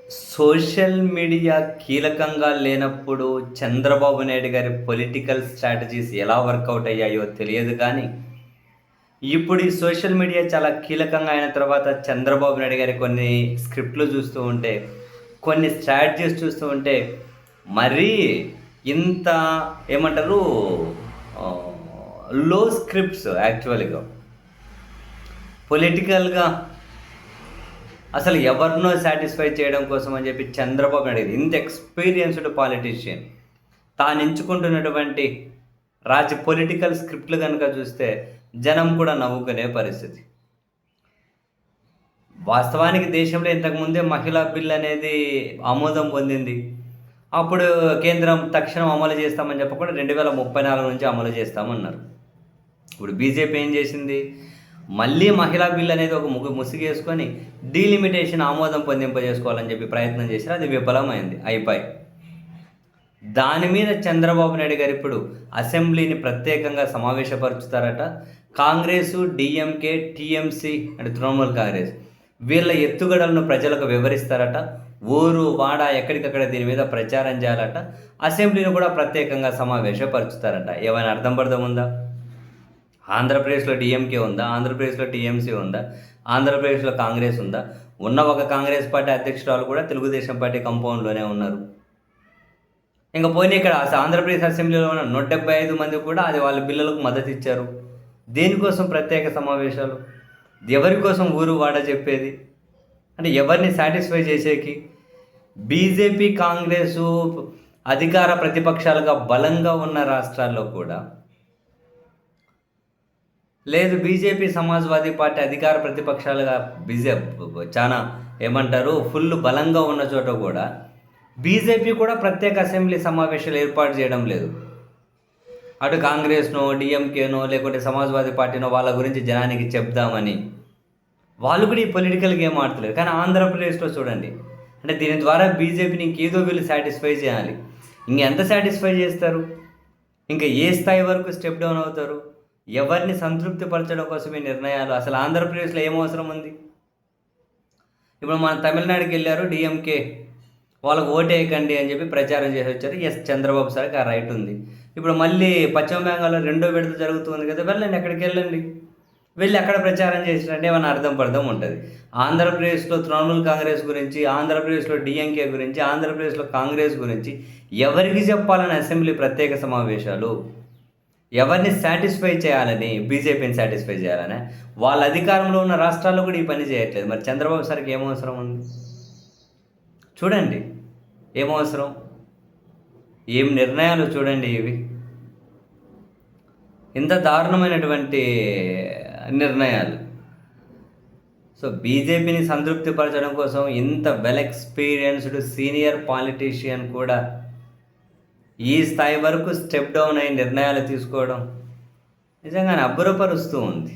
Social media కీలకంగా లేనప్పుడు చంద్రబాబు నాయుడు గారి పొలిటికల్ స్ట్రాటజీస్ ఎలా వర్కౌట్ అయ్యాయో తెలియదు కానీ, ఇప్పుడు ఈ సోషల్ మీడియా చాలా కీలకంగా అయిన తర్వాత చంద్రబాబు నాయుడు గారి కొన్ని స్క్రిప్ట్లు చూస్తూ ఉంటే, కొన్ని స్ట్రాటజీస్ చూస్తూ ఉంటే, మరీ ఇంత ఏమంటారు లో స్క్రిప్ట్స్ యాక్చువల్‌గా పొలిటికల్‌గా అసలు ఎవరినో సాటిస్ఫై చేయడం కోసం అని చెప్పి చంద్రబాబు నాయుడు ఇంత ఎక్స్పీరియన్స్డ్ పాలిటీషియన్ తాను ఎంచుకుంటున్నటువంటి పొలిటికల్ స్క్రిప్ట్లు కనుక చూస్తే జనం కూడా నవ్వుకునే పరిస్థితి. వాస్తవానికి దేశంలో ఇంతకుముందే మహిళా బిల్ అనేది ఆమోదం పొందింది. అప్పుడు కేంద్రం తక్షణం అమలు చేస్తామని చెప్పకుండా 2034 నుంచి అమలు చేస్తామన్నారు. ఇప్పుడు బీజేపీ ఏం చేసింది, మళ్ళీ మహిళా బిల్ అనేది ఒక ముసుగేసుకొని డీలిమిటేషన్ ఆమోదం పొందింపజేసుకోవాలని చెప్పి ప్రయత్నం చేశారు. అది విఫలమైంది, అయిపోయి. దాని మీద చంద్రబాబు నాయుడు గారు ఇప్పుడు అసెంబ్లీని ప్రత్యేకంగా సమావేశపరుచుతారట. కాంగ్రెసు, డిఎంకే, టీఎంసీ అంటే తృణమూల్ కాంగ్రెస్ వీళ్ళ ఎత్తుగడలను ప్రజలకు వివరిస్తారట. ఊరు వాడ ఎక్కడికక్కడ దీని మీద ప్రచారం చేయాలట. అసెంబ్లీని కూడా ప్రత్యేకంగా సమావేశపరుచుతారట. ఏమైనా అర్థం ఉందా? ఆంధ్రప్రదేశ్లో డిఎంకే ఉందా? ఆంధ్రప్రదేశ్లో టీఎంసీ ఉందా? ఆంధ్రప్రదేశ్లో కాంగ్రెస్ ఉందా? ఉన్న ఒక కాంగ్రెస్ పార్టీ అధ్యక్షురాలు కూడా తెలుగుదేశం పార్టీ కంపౌండ్లోనే ఉన్నారు. ఇంకా పోయిన ఇక్కడ ఆంధ్రప్రదేశ్ అసెంబ్లీలో ఉన్న 175 మంది కూడా అది వాళ్ళ బిల్లులకు మద్దతు ఇచ్చారు. దేనికోసం ప్రత్యేక సమావేశాలు? ఎవరి కోసం ఊరు వాడ చెప్పేది? అంటే ఎవరిని సాటిస్ఫై చేసేకి? బీజేపీ, కాంగ్రెసు అధికార ప్రతిపక్షాలుగా బలంగా ఉన్న రాష్ట్రాల్లో కూడా లేదు, బీజేపీ, సమాజ్వాదీ పార్టీ అధికార ప్రతిపక్షాలుగా చాలా ఏమంటారు ఫుల్ బలంగా ఉన్న చోట కూడా బీజేపీ కూడా ప్రత్యేక అసెంబ్లీ సమావేశాలు ఏర్పాటు చేయడం లేదు. అటు కాంగ్రెస్నో, డిఎంకేనో లేకుంటే సమాజ్వాదీ పార్టీనో వాళ్ళ గురించి జనానికి చెప్దామని వాళ్ళు కూడా ఈ పొలిటికల్ గేమ్ ఆడతలేరు. కానీ ఆంధ్రప్రదేశ్లో చూడండి, అంటే దీని ద్వారా బీజేపీని ఇంకేదో వీళ్ళు సాటిస్ఫై చేయాలి. ఇంకెంత సాటిస్ఫై చేస్తారు? ఇంకా ఏ స్థాయి వరకు స్టెప్ డౌన్ అవుతారు? ఎవరిని సంతృప్తి పరచడం కోసమే నిర్ణయాలు? అసలు ఆంధ్రప్రదేశ్లో ఏం అవసరం ఉంది? ఇప్పుడు మన తమిళనాడుకి వెళ్ళారు డిఎంకే, వాళ్ళకు ఓటేయకండి అని చెప్పి ప్రచారం చేసి వచ్చారు. ఎస్, చంద్రబాబు సార్కి ఆ రైట్ ఉంది. ఇప్పుడు మళ్ళీ పశ్చిమ బెంగాల్లో 2వ విడత జరుగుతుంది కదా, వెళ్ళండి, అక్కడికి వెళ్ళండి, వెళ్ళి అక్కడ ప్రచారం చేసినట్టే ఏమైనా అర్థం ఉంటుంది. ఆంధ్రప్రదేశ్లో తృణమూల్ కాంగ్రెస్ గురించి, ఆంధ్రప్రదేశ్లో డిఎంకే గురించి, ఆంధ్రప్రదేశ్లో కాంగ్రెస్ గురించి ఎవరికి చెప్పాలని అసెంబ్లీ ప్రత్యేక సమావేశాలు? ఎవరిని సాటిస్ఫై చేయాలని? బీజేపీని సాటిస్ఫై చేయాలని? వాళ్ళ అధికారంలో ఉన్న రాష్ట్రాల్లో కూడా ఈ పని చేయట్లేదు. మరి చంద్రబాబు సార్కి ఏమవసరం ఉంది? చూడండి ఏమవసరం, ఏం నిర్ణయాలు చూడండి ఇవి. ఇంత దారుణమైనటువంటి నిర్ణయాలు. సో బీజేపీని సంతృప్తిపరచడం కోసం ఇంత వెల్ ఎక్స్పీరియన్స్డ్ సీనియర్ పాలిటీషియన్ కూడా ఈ స్థాయి వరకు స్టెప్ డౌన్ అయ్యి నిర్ణయాలు తీసుకోవడం నిజంగానే అబ్బురపరుస్తూ ఉంది.